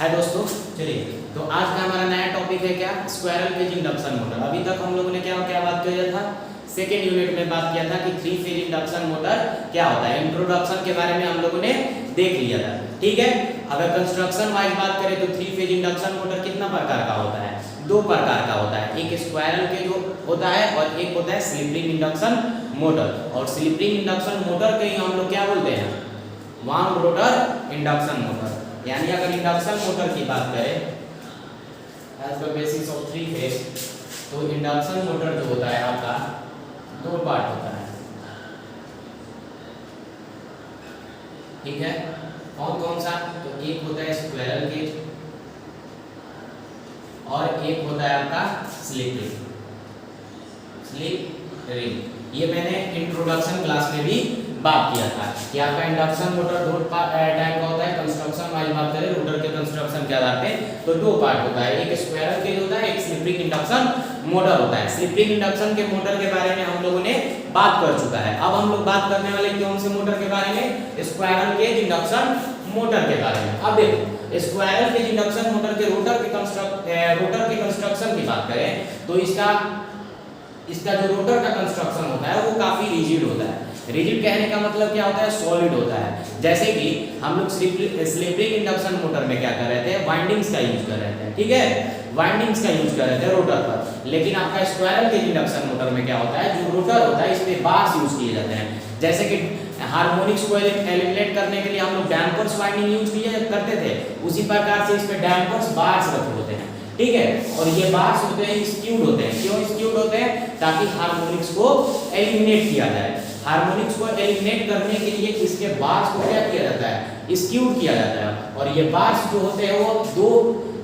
है दोस्तों। चलिए, तो आज का हमारा नया टॉपिक है क्या, स्क्वायरल केज इंडक्शन मोटर। अभी तक हम लोगों ने क्या क्या बात किया था, सेकेंड यूनिट में बात किया था कि 3 फेज इंडक्शन मोटर क्या होता है। इंट्रोडक्शन के बारे में हम लोगों ने देख लिया था, ठीक है। अगर कंस्ट्रक्शन वाइज बात करें तो 3 फेज इंडक्शन मोटर कितना प्रकार का होता है, 2 प्रकार का होता है। एक स्क्वायरल के जो होता है और एक होता है स्लिप रिंग इंडक्शन मोटर। और स्लिप रिंग इंडक्शन मोटर के हम लोग क्या बोलते हैं, वाउंड रोटर इंडक्शन मोटर। यानी अगर इंडक्शन मोटर की बात करें एज पर बेसिस ऑफ 3 फेज, तो इंडक्शन मोटर जो होता है आपका 2 पार्ट होता है, ठीक है। कौन कौन सा, तो एक होता है स्क्वायरल केज और एक होता है आपका स्लिप रिंग। स्लिप रिंग ये मैंने इंट्रोडक्शन क्लास में भी बात किया था कि आपका इंडक्शन मोटर 2 टाइप का होता है। कंस्ट्रक्शन वाइज बात करें रोटर के कंस्ट्रक्शन के आधार पे तो 2 पार्ट होता है, एक स्क्वायरल केज होता है, एक स्लिप रिंग इंडक्शन मोटर होता है। स्लिप रिंग इंडक्शन के मोटर के बारे में हम लोगों ने बात कर चुका है। अब हम लोग बात करने वाले कौन से मोटर के बारे में, स्क्वायरल केज इंडक्शन मोटर के बारे में। अब देखो, स्क्वायरल केज इंडक्शन मोटर के रोटर के कंस्ट्रक्शन की बात करें तो इसका जो रोटर का कंस्ट्रक्शन होता है वो काफी रिजिड होता है। रिजिड कहने का मतलब क्या होता है, सॉलिड होता है। जैसे कि हम लोग स्लिप रिंग इंडक्शन मोटर में क्या कर रहे थे, वाइंडिंग्स का यूज कर रहे थे, ठीक है, वाइंडिंग्स का यूज कर रहे थे रोटर पर। लेकिन आपका स्क्वायरल केज इंडक्शन मोटर में क्या होता है, जो रोटर होता है इसमें बार्स यूज किए जाते हैं। जैसे कि हार्मोनिक्स को एलिमिनेट करने के लिए हम लोग डैम्पर्स वाइंडिंग यूज किया करते थे, उसी प्रकार से इसमें डैम्पर्स बार्स रखे होते हैं, ठीक है। और ये बार्स होते हैं स्क्यूड होते हैं। क्यों स्क्यूड होते हैं, ताकि हार्मोनिक्स को एलिमिनेट किया जाए। हार्मोनिक्स को एलिमिनेट करने के लिए इसके बार्स को क्या किया जाता है, स्क्यूड किया जाता है। और ये बार्स जो होते हैं वो 2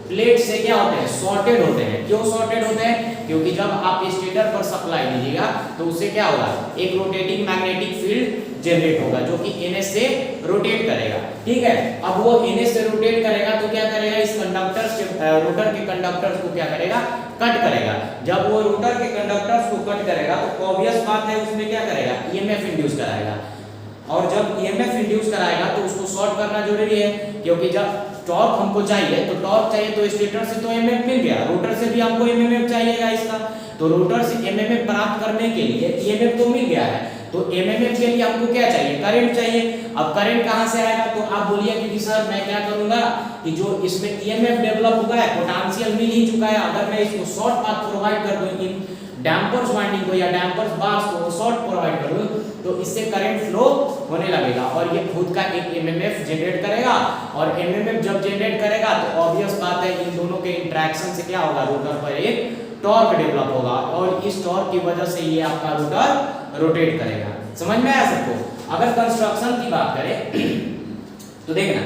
प्लेट से क्या होते हैं, सॉर्टेड होते हैं। क्यों सॉर्टेड होते हैं, क्योंकि जब आप स्टेटर पर सप्लाई दीजिएगा तो उससे क्या होगा, एक रोटेटिंग मैग्नेटिक फील्ड जनरेट होगा जो कि NS से रोटेट करेगा, ठीक है। अब वो NS से रोटेट करेगा तो क्या करेगा, इस कंडक्टर से रोटर के कंडक्टर्स को क्या करेगा, कट करेगा। जब वो रोटर के कंडक्टर्स को कट करेगा तो ऑब्वियस बात है उसमें क्या करेगा, EMF इंड्यूस कराएगा। और जब EMF इंड्यूस कराएगा तो उसको शॉर्ट करना जरूरी है, क्योंकि जब टॉर्क हमको चाहिए तो टॉर्क चाहिए तो स्टेटर से तो MMF मिल गया, रोटर से भी हमको MMF चाहिएगा इसका। तो रोटर से MMF प्राप्त करने के लिए EMF तो मिल गया है, तो MMF के लिए हमको क्या चाहिए, करंट चाहिए। अब करंट कहां से आएगा, तो आप बोलिए कि सर मैं क्या करूंगा कि जो इसमें EMF डेवलप हुआ है, पोटेंशियल मिल ही चुका है, अगर मैं इसको शॉर्ट पाथ प्रोवाइड कर दूं इन डैम्पर्स वाइंडिंग को या डैम्पर्स बार्स को शॉर्ट प्रोवाइड कर दूं तो इससे करंट फ्लो होने लगेगा और ये खुद का एक MMF जनरेट करेगा। और MMF जब जनरेट करेगा तो ऑब्वियस बात है इन दोनों के इंटरेक्शन से क्या होगा, रोटर पर एक टॉर्क डेवलप होगा और इस टॉर्क की वजह से ये आपका रोटर रोटेट करेगा। समझ में आया सबको। अगर कंस्ट्रक्शन की बात करें तो देखना,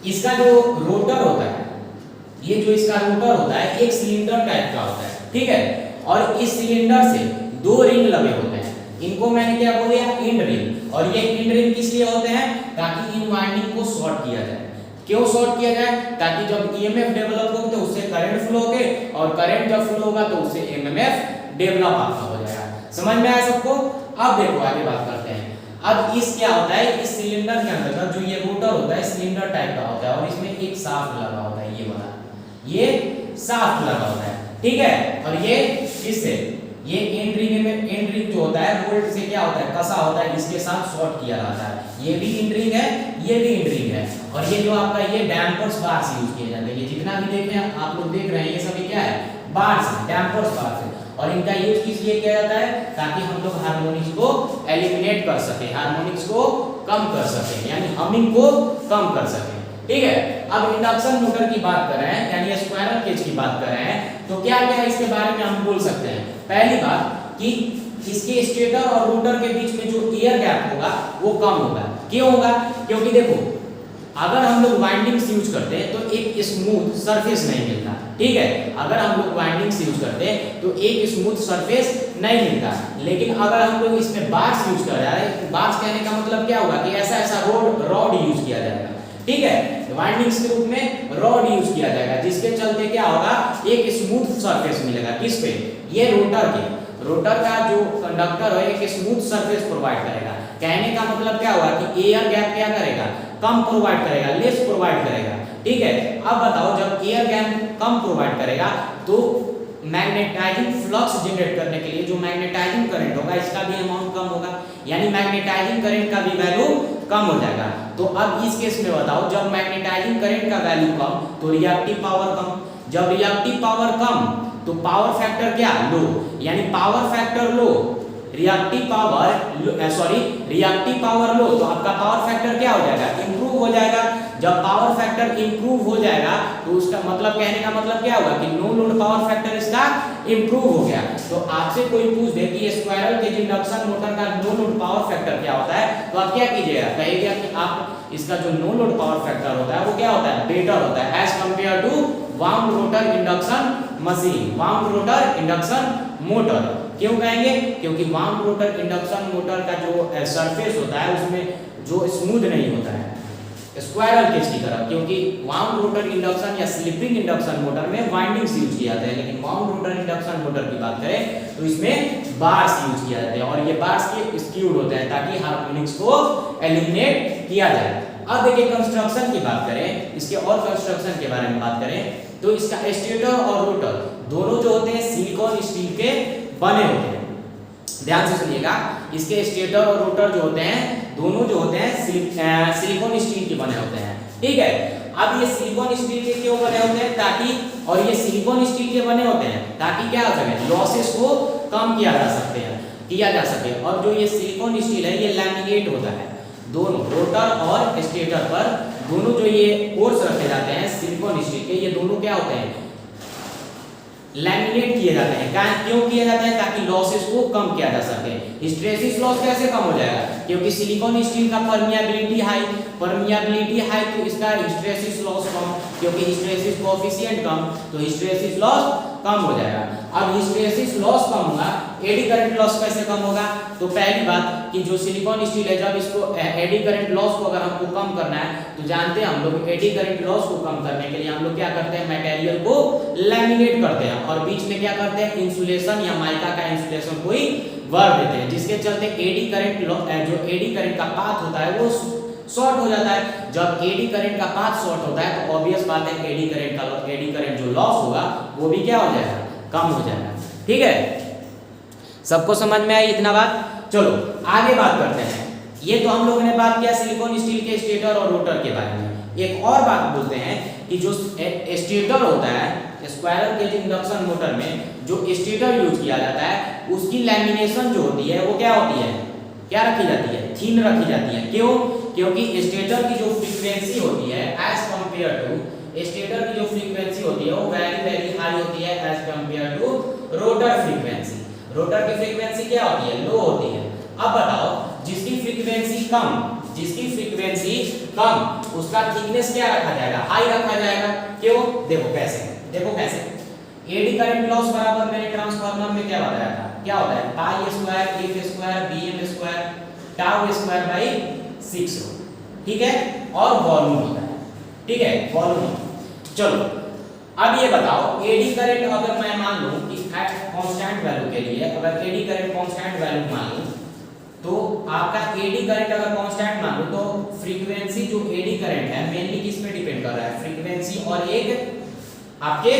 इसका जो रोटर होता है, ये जो इसका रोटर होता है एक सिलेंडर टाइप का होता है, ठीक है। और इस सिलेंडर से 2 रिंग लगे होते हैं, इनको मैंने क्या बोल दिया, इंड रिंग। और ये इंड रिंग किस लिए होते हैं, ताकि इन वाइंडिंग को शॉर्ट किया जाए। क्यों शॉर्ट किया जाए, ताकि जब EMF डेवलप होगा तो उससे करंट फ्लो होगे और करंट जब फ्लो होगा तो उससे MMF डेवलप आपका हो जाएगा। समझ में आया सबको। अब देखो आगे बात करते हैं। अब इस क्या होता है, इस सिलेंडर के अंदर जो ये रोटर होता है सिलेंडर टाइप का होता है और इसमें एक शाफ्ट लगा होता है, ये वाला, ये शाफ्ट लगा होता है, ठीक है। और ये इससे ये एंड रिंग जो होता है बोल्ट से क्या होता है, कसा होता है, इसके साथ शॉर्ट किया जाता है। ये भी एंड रिंग है, ये भी एंड रिंग है। और ये जो आपका ये डैम्पर्स बार्स यूज किए जाते हैं, ये जितना भी देख रहे हैं आप लोग देख रहे हैं ये सभी क्या है, बार्स, डैम्पर्स बार्स है। और इनका यूज किस लिए किया जाता है, ताकि हम लोग हार्मोनिक्स को एलिमिनेट कर सके, हार्मोनिक्स को कम कर सके, यानी हमिंग को कम कर सके, ठीक है। अब इंडक्शन मोटर की बात कर रहे हैं, यानी स्क्वायरल केज की बात कर रहे हैं, तो क्या क्या इसके बारे में हम बोल सकते हैं। पहली बात कि इसके स्टेटर और रोटर के बीच में जो एयर गैप होगा वो कम होगा। क्यों होगा, क्योंकि देखो अगर हम लोग वाइंडिंग्स यूज करते हैं तो एक स्मूथ सरफेस नहीं मिलता, ठीक है। अगर हम लोग वाइंडिंग्स यूज करते हैं तो एक स्मूथ सरफेस नहीं मिलता। लेकिन अगर हम लोग इसमें बार्स यूज कर रहे हैं, बार्स कहने का मतलब क्या होगा कि ऐसा ऐसा रॉड यूज किया जाएगा, ठीक है। वाइंडिंग्स के रूप में रॉड यूज किया जाएगा, जिसके चलते क्या होगा, एक स्मूथ सरफेस मिलेगा। किस पे, ये रोटर का जो कंडक्टर है एक स्मूथ सरफेस प्रोवाइड करेगा। कहने का मतलब क्या हुआ कि एयर गैप क्या करेगा, कम प्रोवाइड करेगा, लेस प्रोवाइड करेगा, ठीक ठीक है। अब बताओ जब एयर गैप कम प्रोवाइड करेगा तो मैग्नेटाइजिंग फ्लक्स जनरेट करने के लिए जो मैग्नेटाइजिंग करंट होगा इसका भी अमाउंट कम होगा, यानी मैग्नेटाइजिंग करंट का भी वैल्यू कम हो जाएगा। तो अब इस केस में बताओ जब मैग्नेटाइजिंग करंट का वैल्यू कम तो रिएक्टिव पावर कम, जब रिएक्टिव पावर कम तो पावर फैक्टर क्या लो, यानी पावर फैक्टर लो, रिएक्टिव पावर लो तो आपका पावर फैक्टर क्या हो जाएगा इंप्रूव हो जाएगा। जब पावर फैक्टर इंप्रूव हो जाएगा तो उसका मतलब कहने का मतलब क्या होगा कि नो लोड पावर फैक्टर इसका इंप्रूव हो गया। तो आपसे कोई पूछ दे कि स्क्वायरल केज इंडक्शन मोटर का नो लोड पावर फैक्टर क्या होता है तो आप क्या कीजिएगा, कहिएगा कि आप इसका जो नो लोड पावर फैक्टर होता है वो क्या होता है बेटर होता है as compare to wound rotor induction machine, wound rotor induction motor. क्यों कहेंगे, क्योंकि वाउंड रोटर इंडक्शन मोटर का जो सरफेस होता है उसमें जो स्मूथ नहीं होता है स्क्वायरल केज की तरह, क्योंकि वाउंड रोटर इंडक्शन या स्लिपिंग इंडक्शन मोटर में वाइंडिंग्स यूज किया जाता है, लेकिन वाउंड रोटर इंडक्शन मोटर की बात करें तो इसमें बार्स यूज किया जाता है और ये बार्स के स्क्यूड होते हैं ताकि हार्मोनिक्स को एलिमिनेट किया जाए। अब देखिए कंस्ट्रक्शन की बात करें, इसके और कंस्ट्रक्शन के बारे में बात करें तो इसका स्टेटर और रोटर दोनों जो होते हैं सिलिकॉन स्टील के बने होते हैं। ध्यान से सुनिएगा, इसके स्टेटर और रोटर जो होते हैं दोनों जो होते हैं सिलिकॉन स्टील के बने होते हैं। ठीक है, अब ये सिलिकॉन स्टील के क्यों बने होते हैं ताकि, और ये सिलिकॉन स्टील के बने होते हैं ताकि क्या हो सके लॉसेस को कम किया जा सके। और जो ये सिलिकॉन स्टील है ये लैमिनेट होता है, दोनों रोटर और स्टेटर पर दोनों जो ये कोर्स रखे जाते हैं सिलिकॉन स्टील के, ये दोनों क्या होते हैं लैमिनेट किए जाते हैं। क्यों किए जाते हैं ताकि लॉसेस को कम किया जा सके। हिस्टैरिसीस लॉस कैसे कम हो जाएगा, क्योंकि सिलिकॉन स्टील का परमिएबिलिटी हाई तो इसका हिस्टैरिसीस लॉस कम, क्योंकि हिस्टैरिसीस कोएफिशिएंट कम तो हिस्टैरिसीस लॉस कम हो जाएगा। अब हिस्टैरिसीस लॉस कम होगा, एडी करंट लॉस कैसे कम होगा, तो पहली बात कि जो सिलिकॉन स्टील है जब इसको एडी करंट लॉस को अगर हमको कम करना है तो जानते हैं हम लोग एडी करंट लॉस को कम करने के लिए हम लोग क्या करते हैं मटेरियल को लैमिनेट करते हैं और बीच में क्या करते हैं इंसुलेशन या माइका का इंसुलेशन कोई वर देते हैं, जिसके चलते एडी करंट जो एडी करंट का पाथ होता है वो शॉर्ट हो जाता है। जब एडी करंट का पाथ शॉर्ट होता है तो ऑब्वियस बात है एडी करंट जो लॉस होगा वो भी क्या हो जाएगा कम हो जाएगा। ठीक है, सबको समझ में आई इतना बात। चलो आगे बात करते हैं। ये तो हम लोगों ने बात किया सिलिकॉन स्टील के स्टेटर और रोटर के बारे में। एक और बात बोलते हैं कि जो स्टेटर होता है स्क्वायरल केज इंडक्शन मोटर में जो स्टेटर यूज किया जाता है उसकी लैमिनेशन जो होती है वो क्या होती है, क्या रखी जाती है, थीन रखी जाती है। क्यों, क्योंकि स्टेटर की जो फ्रीक्वेंसी होती है एज कंपेयर टू स्टेटर की जो फ्रीक्वेंसी होती है वो वेरी हाई होती है as compare to rotor frequency. Rotor की फ्रीक्वेंसी क्या होती है, लो होती है। अब बताओ जिसकी फ्रीक्वेंसी कम उसका थिकनेस क्या रखा जाएगा, हाई रखा जाएगा। क्यों, देखो कैसे एडी करंट लॉस बराबर मैंने ट्रांसफार्मर में क्या बताया था, क्या होता है pi square f square BM square tau square by 6। ठीक है, और वॉल्यूम होता है। ठीक है, वॉल्यूम। चलो अब ये बताओ एडी करंट अगर मैं मान लूं कि कांस्टेंट वैल्यू के लिए अगर एडी करंट कांस्टेंट वैल्यू मान लूं तो आपका एडी करंट अगर कांस्टेंट मान लूं तो फ्रीक्वेंसी जो एडी करंट है मेनली किस पे डिपेंड कर रहा है, फ्रीक्वेंसी और एक आपके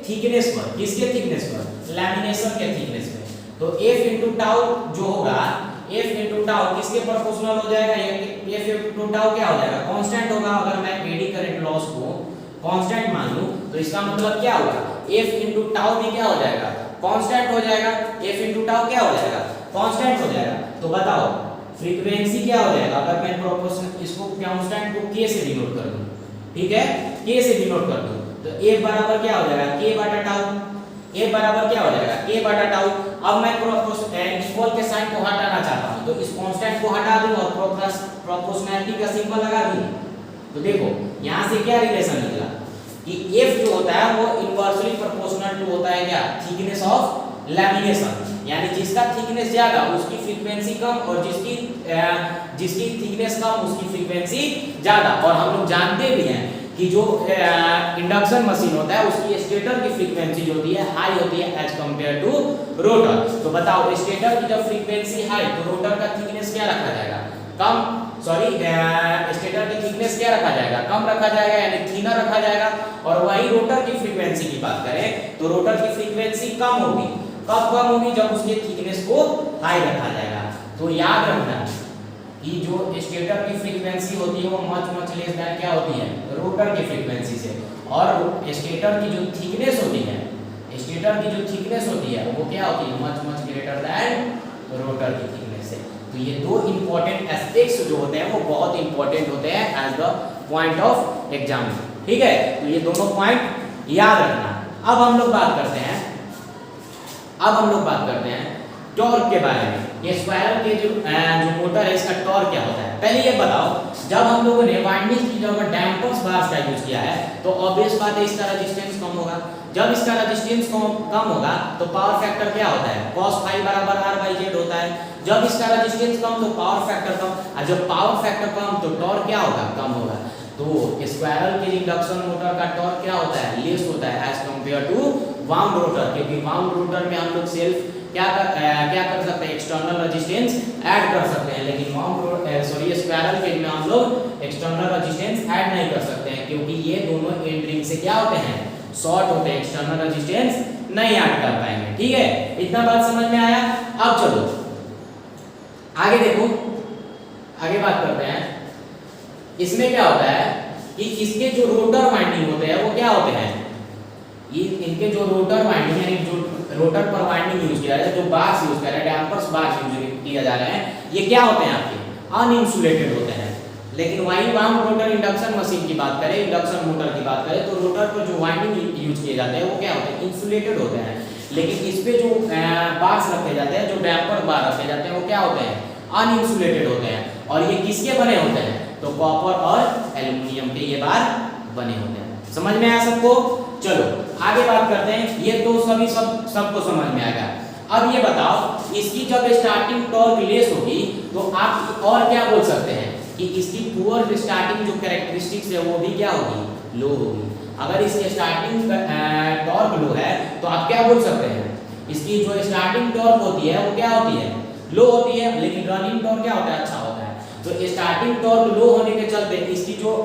थिकनेस पर। किसके थिकनेस पर, लैमिनेशन के थिकनेस पे। तो F into टाउ जो होगा F into टाउ किसके प्रोपोर्शनल हो जाएगा, F into टाउ क्या हो जाएगा कांस्टेंट होगा। अगर मैं एडी करंट लॉस को कांस्टेंट मान लूं तो इसका मतलब क्या होगा F into टाउ भी क्या हो जाएगा कांस्टेंट हो जाएगा। F into टाउ क्या हो जाएगा कांस्टेंट हो जाएगा। तो बताओ फ्रीक्वेंसी क्या हो जाएगा अगर मैं प्रोपोर्शनल इसको कांस्टेंट को K से डिनोट कर दूं। ठीक है, K से डिनोट कर दूं तो F बराबर क्या हो जाएगा K बटा टाउ। F बराबर क्या हो जाएगा K बटा टाउ। अब मैं इक्वल के साइन को हटाना चाहता हूं तो इस कांस्टेंट को हटा दूं और प्रोपोर्शनैलिटी का सिंबल लगा दूं। तो देखो यहां से क्या रिलेशन निकला कि F जो होता है वो इनवर्सली प्रोपोर्शनल टू होता है क्या थिकनेस ऑफ लैमिनेशन, यानी जिसका थिकनेस ज्यादा उसकी फ्रीक्वेंसी कम और जिसकी थिकनेस कम उसकी फ्रीक्वेंसी ज्यादा। और हम लोग जानते भी हैं कि जो इंडक्शन मशीन होता है उसकी स्टेटर की फ्रीक्वेंसी जो होती है हाई होती है एज कंपेयर टू रोटर। तो बताओ स्टेटर की जब फ्रीक्वेंसी हाई तो रोटर का थिकनेस क्या रखा जाएगा कम। सॉरी स्टेटर की थिकनेस क्या रखा जाएगा, कम रखा जाएगा यानी थिनर रखा जाएगा। और वही रोटर की फ्रीक्वेंसी की बात करें तो रोटर की फ्रीक्वेंसी कम होगी। कब कम होगी, जब उसके थिकनेस को हाई रखा जाएगा। तो याद रखना कि जो स्टेटर की फ्रीक्वेंसी होती है वो मच लेस देन क्या होती है, रोटर की फ्रीक्वेंसी से। और स्टेटर की जो थिकनेस होती है, स्टेटर की जो थिकनेस होती है वो क्या होती है, मच ग्रेटर देन रोटर की थिकनेस से। तो ये दो इंपॉर्टेंट एस्पेक्ट्स जो होते हैं वो बहुत इंपॉर्टेंट होते हैं as the point of exam. ठीक है, तो ये दोनों पॉइंट याद रखना। अब हम लोग बात करते हैं टॉर्क के बारे में। ये स्क्वायरल के जो मोटर है इसका टॉर्क क्या होता है। पहले ये बताओ, जब हम लोगों ने वाइंडिंग की जगह डैम्पर्स बार्स का यूज किया है तो ऑब्वियस बात है इसका रेजिस्टेंस कम होगा। जब इसका रेजिस्टेंस कम होगा तो पावर फैक्टर क्या होता है, cos phi बराबर r/z होता है। जब इसका रेजिस्टेंस कम तो पावर फैक्टर कम, और जब पावर फैक्टर कम तो टॉर्क क्या होगा, कम होगा। तो स्क्वायरल के इंडक्शन मोटर का टॉर्क क्या होता है, लेस होता है as compare to wound rotor, क्योंकि वाउंड रोटर में हम लोग सेल्फ क्या कर सकते हैं, एक्सटर्नल रेजिस्टेंस ऐड कर सकते हैं। लेकिन स्क्वायरल केज में हम लोग एक्सटर्नल रेजिस्टेंस ऐड नहीं कर सकते हैं, क्योंकि ये दोनों एंड रिंग से क्या होते हैं, शॉर्ट होते हैं, एक्सटर्नल रेजिस्टेंस नहीं ऐड कर पाएंगे। ठीक है, इतना बात समझ में आया। अब चलो आगे देखो, आगे बात करते हैं। इसमें क्या होता है कि इसके जो रोटर वाइंडिंग होते हैं वो क्या होते हैं, इनके जो रोटर वाइंडिंग यानी जो रोटर पर वाइंडिंग यूज किया है, जो बार्स यूज कर रहे हैं, डैम्पर्स बार्स यूज किया जा रहे हैं, ये क्या होते हैं आपके अनइंसुलेटेड होते हैं। लेकिन वही वाउंड रोटर इंडक्शन मशीन की बात करें, इंडक्शन मोटर की बात करें तो रोटर पर जो वाइंडिंग यूज किए जाते हैं वो क्या होते हैं, इंसुलेटेड होते हैं। लेकिन इस पे जो बार्स रखे जाते हैं, जो डैम्पर बार रखे जाते हैं वो क्या होते हैं, अनइंसुलेटेड होते हैं। और ये किसके बने होते हैं, तो कॉपर और एल्युमिनियम के ये बार बने होते हैं। समझ में आया सबको। चलो आगे बात करते हैं। ये तो सभी सबको समझ में आएगा। अब ये बताओ, इसकी जब स्टार्टिंग टॉर्क लेस होगी तो आप और क्या बोल सकते हैं कि इसकी पुअर स्टार्टिंग जो कैरेक्टरिस्टिक्स है वो भी क्या होगी, लो होगी। अगर इसकी स्टार्टिंग टॉर्क लो है तो आप क्या बोल सकते हैं, इसकी जो स्टार्टिंग टॉर्क होती है वो क्या होती है, लो होती है। लेकिन रनिंग टॉर्क क्या होता है, अच्छा होता है। तो स्टार्टिंग टॉर्क लो होने के चलते इसकी जो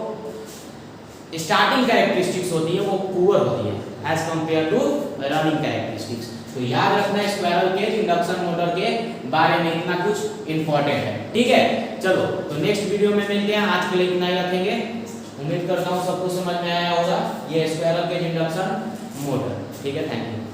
स्टार्टिंग कैरेक्टरिस्टिक्स होती है वो पुअर होती है as compare to running characteristics. तो याद रखना स्क्वायरल केज इंडक्शन मोटर के बारे में इतना कुछ इंपॉर्टेंट है। ठीक है, चलो तो नेक्स्ट वीडियो में मिलते हैं। आज के लिए इतना ही रखेंगे। उम्मीद करता हूँ सबको समझ में आया होगा ये स्क्वायरल केज इंडक्शन मोटर। ठीक है, थैंक यू।